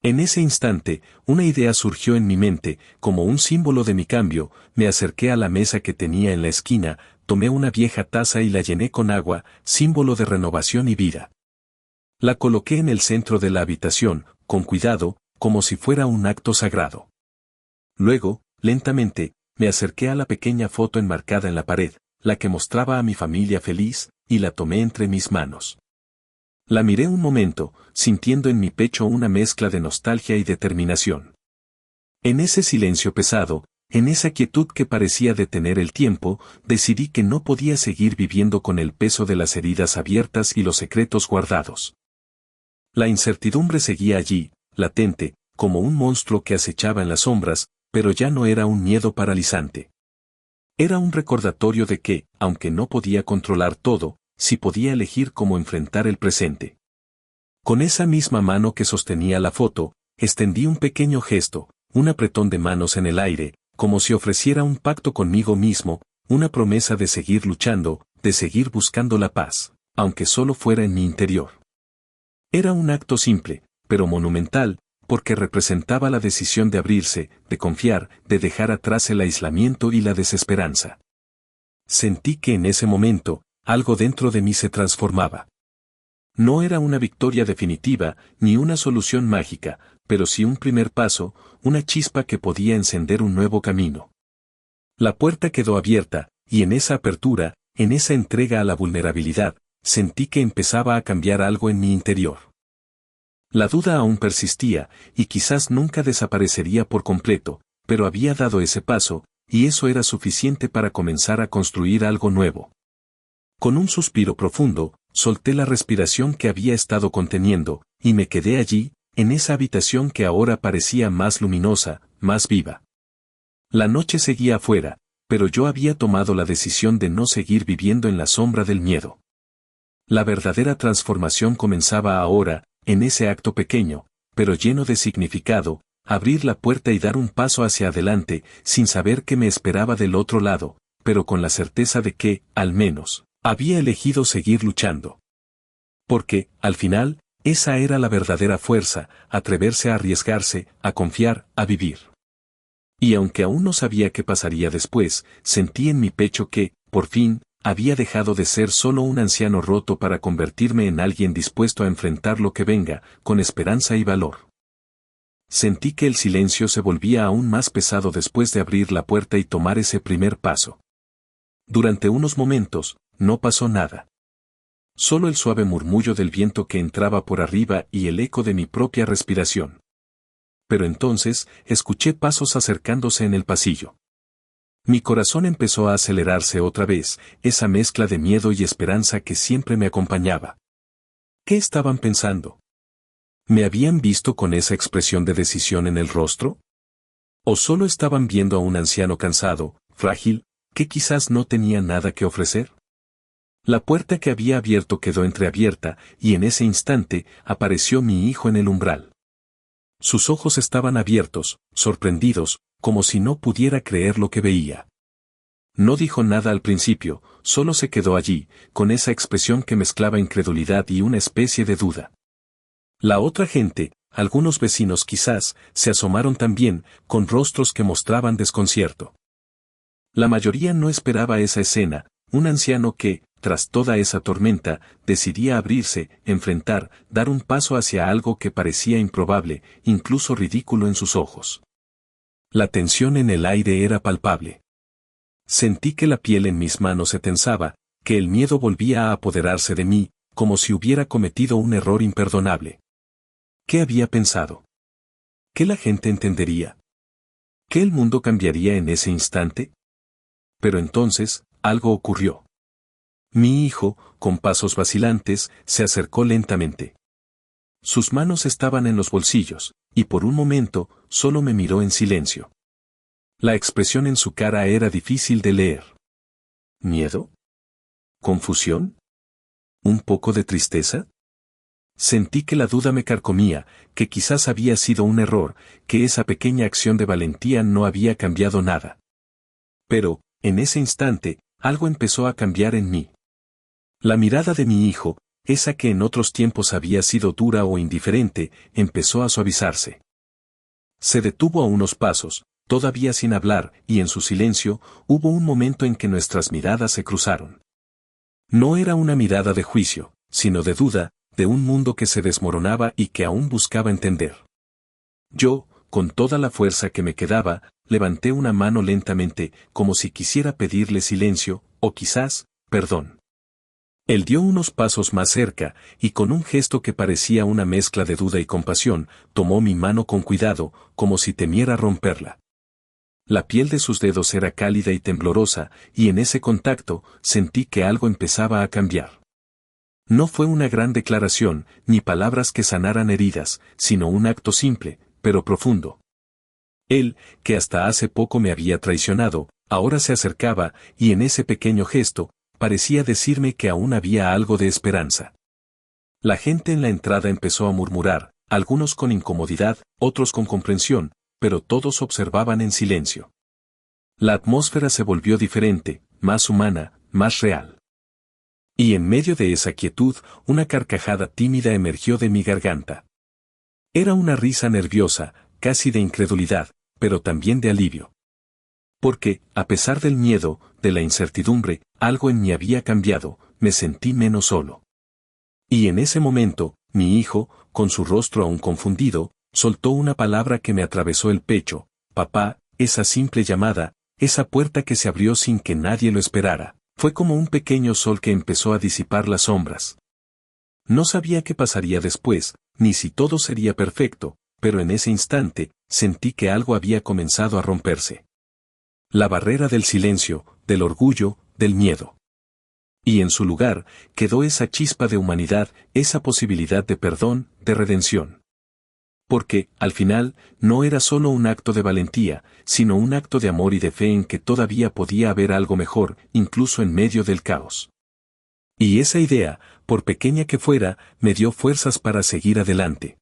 En ese instante, una idea surgió en mi mente, como un símbolo de mi cambio, me acerqué a la mesa que tenía en la esquina, tomé una vieja taza y la llené con agua, símbolo de renovación y vida. La coloqué en el centro de la habitación, con cuidado, como si fuera un acto sagrado. Luego, lentamente, me acerqué a la pequeña foto enmarcada en la pared, la que mostraba a mi familia feliz, y la tomé entre mis manos. La miré un momento, sintiendo en mi pecho una mezcla de nostalgia y determinación. En ese silencio pesado, en esa quietud que parecía detener el tiempo, decidí que no podía seguir viviendo con el peso de las heridas abiertas y los secretos guardados. La incertidumbre seguía allí, latente, como un monstruo que acechaba en las sombras, pero ya no era un miedo paralizante. Era un recordatorio de que, aunque no podía controlar todo, sí podía elegir cómo enfrentar el presente. Con esa misma mano que sostenía la foto, extendí un pequeño gesto, un apretón de manos en el aire, como si ofreciera un pacto conmigo mismo, una promesa de seguir luchando, de seguir buscando la paz, aunque solo fuera en mi interior. Era un acto simple, pero monumental, porque representaba la decisión de abrirse, de confiar, de dejar atrás el aislamiento y la desesperanza. Sentí que en ese momento, algo dentro de mí se transformaba. No era una victoria definitiva, ni una solución mágica, pero sí un primer paso, una chispa que podía encender un nuevo camino. La puerta quedó abierta, y en esa apertura, en esa entrega a la vulnerabilidad, sentí que empezaba a cambiar algo en mi interior. La duda aún persistía, y quizás nunca desaparecería por completo, pero había dado ese paso, y eso era suficiente para comenzar a construir algo nuevo. Con un suspiro profundo, solté la respiración que había estado conteniendo, y me quedé allí, en esa habitación que ahora parecía más luminosa, más viva. La noche seguía afuera, pero yo había tomado la decisión de no seguir viviendo en la sombra del miedo. La verdadera transformación comenzaba ahora, en ese acto pequeño, pero lleno de significado, abrir la puerta y dar un paso hacia adelante, sin saber qué me esperaba del otro lado, pero con la certeza de que, al menos, había elegido seguir luchando. Porque, al final, esa era la verdadera fuerza, atreverse a arriesgarse, a confiar, a vivir. Y aunque aún no sabía qué pasaría después, sentí en mi pecho que, por fin, había dejado de ser solo un anciano roto para convertirme en alguien dispuesto a enfrentar lo que venga, con esperanza y valor. Sentí que el silencio se volvía aún más pesado después de abrir la puerta y tomar ese primer paso. Durante unos momentos, no pasó nada. Solo el suave murmullo del viento que entraba por arriba y el eco de mi propia respiración. Pero entonces, escuché pasos acercándose en el pasillo. Mi corazón empezó a acelerarse otra vez, esa mezcla de miedo y esperanza que siempre me acompañaba. ¿Qué estaban pensando? ¿Me habían visto con esa expresión de decisión en el rostro? ¿O solo estaban viendo a un anciano cansado, frágil, que quizás no tenía nada que ofrecer? La puerta que había abierto quedó entreabierta, y en ese instante apareció mi hijo en el umbral. Sus ojos estaban abiertos, sorprendidos, como si no pudiera creer lo que veía. No dijo nada al principio, solo se quedó allí, con esa expresión que mezclaba incredulidad y una especie de duda. La otra gente, algunos vecinos quizás, se asomaron también, con rostros que mostraban desconcierto. La mayoría no esperaba esa escena, un anciano que, tras toda esa tormenta, decidía abrirse, enfrentar, dar un paso hacia algo que parecía improbable, incluso ridículo en sus ojos. La tensión en el aire era palpable. Sentí que la piel en mis manos se tensaba, que el miedo volvía a apoderarse de mí, como si hubiera cometido un error imperdonable. ¿Qué había pensado? ¿Qué la gente entendería? ¿Qué el mundo cambiaría en ese instante? Pero entonces, algo ocurrió. Mi hijo, con pasos vacilantes, se acercó lentamente. Sus manos estaban en los bolsillos, y por un momento, solo me miró en silencio. La expresión en su cara era difícil de leer. ¿Miedo? ¿Confusión? ¿Un poco de tristeza? Sentí que la duda me carcomía, que quizás había sido un error, que esa pequeña acción de valentía no había cambiado nada. Pero, en ese instante, algo empezó a cambiar en mí. La mirada de mi hijo, esa que en otros tiempos había sido dura o indiferente, empezó a suavizarse. Se detuvo a unos pasos, todavía sin hablar, y en su silencio, hubo un momento en que nuestras miradas se cruzaron. No era una mirada de juicio, sino de duda, de un mundo que se desmoronaba y que aún buscaba entender. Yo, con toda la fuerza que me quedaba, levanté una mano lentamente, como si quisiera pedirle silencio, o quizás, perdón. Él dio unos pasos más cerca, y con un gesto que parecía una mezcla de duda y compasión, tomó mi mano con cuidado, como si temiera romperla. La piel de sus dedos era cálida y temblorosa, y en ese contacto, sentí que algo empezaba a cambiar. No fue una gran declaración, ni palabras que sanaran heridas, sino un acto simple, pero profundo. Él, que hasta hace poco me había traicionado, ahora se acercaba, y en ese pequeño gesto, parecía decirme que aún había algo de esperanza. La gente en la entrada empezó a murmurar, algunos con incomodidad, otros con comprensión, pero todos observaban en silencio. La atmósfera se volvió diferente, más humana, más real. Y en medio de esa quietud, una carcajada tímida emergió de mi garganta. Era una risa nerviosa, casi de incredulidad, pero también de alivio. Porque, a pesar del miedo, de la incertidumbre, algo en mí había cambiado, me sentí menos solo. Y en ese momento, mi hijo, con su rostro aún confundido, soltó una palabra que me atravesó el pecho: papá. Esa simple llamada, esa puerta que se abrió sin que nadie lo esperara, fue como un pequeño sol que empezó a disipar las sombras. No sabía qué pasaría después, ni si todo sería perfecto, pero en ese instante, sentí que algo había comenzado a romperse. La barrera del silencio, del orgullo, del miedo. Y en su lugar, quedó esa chispa de humanidad, esa posibilidad de perdón, de redención. Porque, al final, no era solo un acto de valentía, sino un acto de amor y de fe en que todavía podía haber algo mejor, incluso en medio del caos. Y esa idea, por pequeña que fuera, me dio fuerzas para seguir adelante.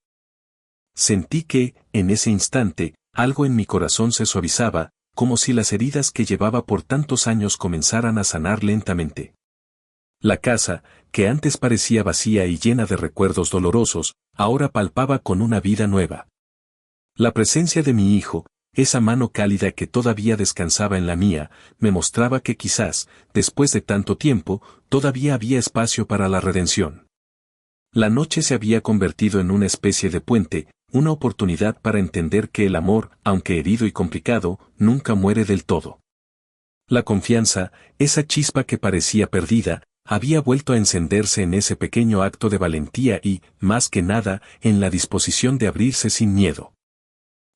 Sentí que, en ese instante, algo en mi corazón se suavizaba, como si las heridas que llevaba por tantos años comenzaran a sanar lentamente. La casa, que antes parecía vacía y llena de recuerdos dolorosos, ahora palpaba con una vida nueva. La presencia de mi hijo, esa mano cálida que todavía descansaba en la mía, me mostraba que quizás, después de tanto tiempo, todavía había espacio para la redención. La noche se había convertido en una especie de puente, una oportunidad para entender que el amor, aunque herido y complicado, nunca muere del todo. La confianza, esa chispa que parecía perdida, había vuelto a encenderse en ese pequeño acto de valentía y, más que nada, en la disposición de abrirse sin miedo.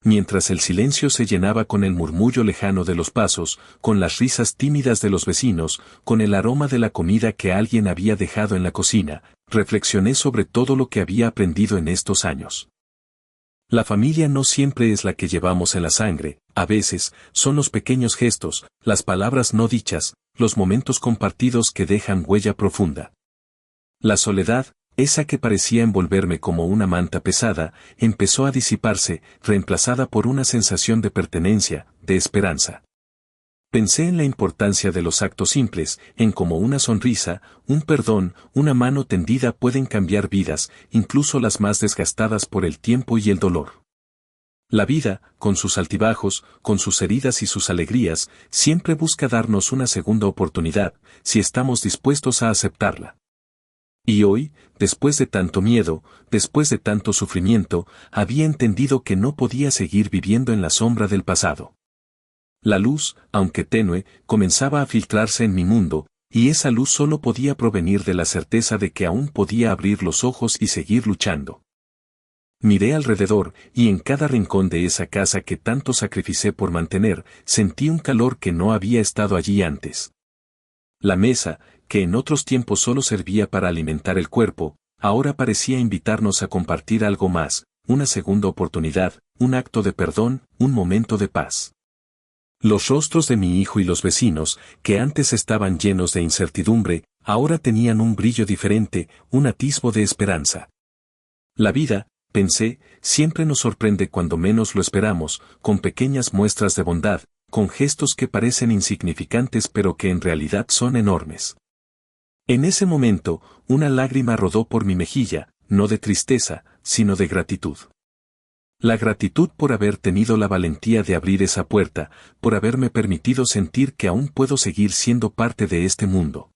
Mientras el silencio se llenaba con el murmullo lejano de los pasos, con las risas tímidas de los vecinos, con el aroma de la comida que alguien había dejado en la cocina, reflexioné sobre todo lo que había aprendido en estos años. La familia no siempre es la que llevamos en la sangre, a veces, son los pequeños gestos, las palabras no dichas, los momentos compartidos que dejan huella profunda. La soledad, esa que parecía envolverme como una manta pesada, empezó a disiparse, reemplazada por una sensación de pertenencia, de esperanza. Pensé en la importancia de los actos simples, en cómo una sonrisa, un perdón, una mano tendida pueden cambiar vidas, incluso las más desgastadas por el tiempo y el dolor. La vida, con sus altibajos, con sus heridas y sus alegrías, siempre busca darnos una segunda oportunidad, si estamos dispuestos a aceptarla. Y hoy, después de tanto miedo, después de tanto sufrimiento, había entendido que no podía seguir viviendo en la sombra del pasado. La luz, aunque tenue, comenzaba a filtrarse en mi mundo, y esa luz solo podía provenir de la certeza de que aún podía abrir los ojos y seguir luchando. Miré alrededor, y en cada rincón de esa casa que tanto sacrificé por mantener, sentí un calor que no había estado allí antes. La mesa, que en otros tiempos solo servía para alimentar el cuerpo, ahora parecía invitarnos a compartir algo más, una segunda oportunidad, un acto de perdón, un momento de paz. Los rostros de mi hijo y los vecinos, que antes estaban llenos de incertidumbre, ahora tenían un brillo diferente, un atisbo de esperanza. La vida, pensé, siempre nos sorprende cuando menos lo esperamos, con pequeñas muestras de bondad, con gestos que parecen insignificantes pero que en realidad son enormes. En ese momento, una lágrima rodó por mi mejilla, no de tristeza, sino de gratitud. La gratitud por haber tenido la valentía de abrir esa puerta, por haberme permitido sentir que aún puedo seguir siendo parte de este mundo.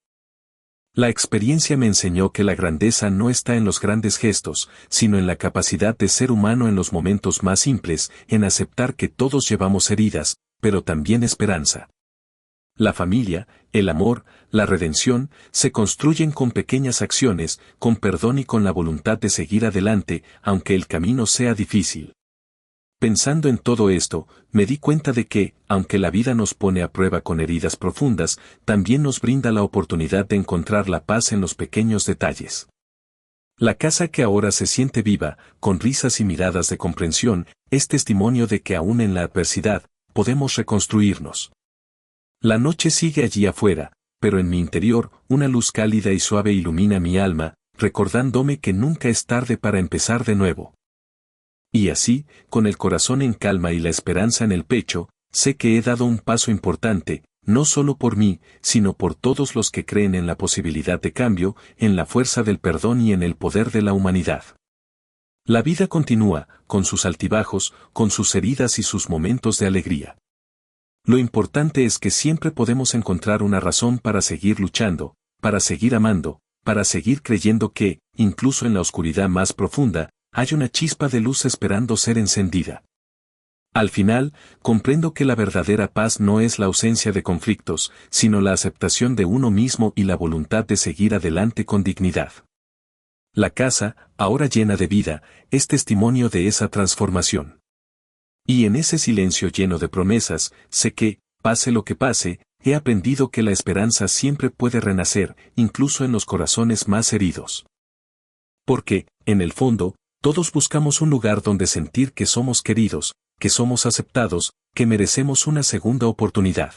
La experiencia me enseñó que la grandeza no está en los grandes gestos, sino en la capacidad de ser humano en los momentos más simples, en aceptar que todos llevamos heridas, pero también esperanza. La familia, el amor, la redención, se construyen con pequeñas acciones, con perdón y con la voluntad de seguir adelante, aunque el camino sea difícil. Pensando en todo esto, me di cuenta de que, aunque la vida nos pone a prueba con heridas profundas, también nos brinda la oportunidad de encontrar la paz en los pequeños detalles. La casa que ahora se siente viva, con risas y miradas de comprensión, es testimonio de que aún en la adversidad, podemos reconstruirnos. La noche sigue allí afuera, pero en mi interior, una luz cálida y suave ilumina mi alma, recordándome que nunca es tarde para empezar de nuevo. Y así, con el corazón en calma y la esperanza en el pecho, sé que he dado un paso importante, no solo por mí, sino por todos los que creen en la posibilidad de cambio, en la fuerza del perdón y en el poder de la humanidad. La vida continúa, con sus altibajos, con sus heridas y sus momentos de alegría. Lo importante es que siempre podemos encontrar una razón para seguir luchando, para seguir amando, para seguir creyendo que, incluso en la oscuridad más profunda, hay una chispa de luz esperando ser encendida. Al final, comprendo que la verdadera paz no es la ausencia de conflictos, sino la aceptación de uno mismo y la voluntad de seguir adelante con dignidad. La casa, ahora llena de vida, es testimonio de esa transformación. Y en ese silencio lleno de promesas, sé que, pase lo que pase, he aprendido que la esperanza siempre puede renacer, incluso en los corazones más heridos. Porque, en el fondo, todos buscamos un lugar donde sentir que somos queridos, que somos aceptados, que merecemos una segunda oportunidad.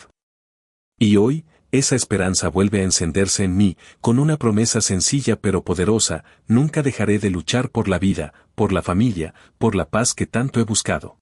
Y hoy, esa esperanza vuelve a encenderse en mí, con una promesa sencilla pero poderosa: nunca dejaré de luchar por la vida, por la familia, por la paz que tanto he buscado.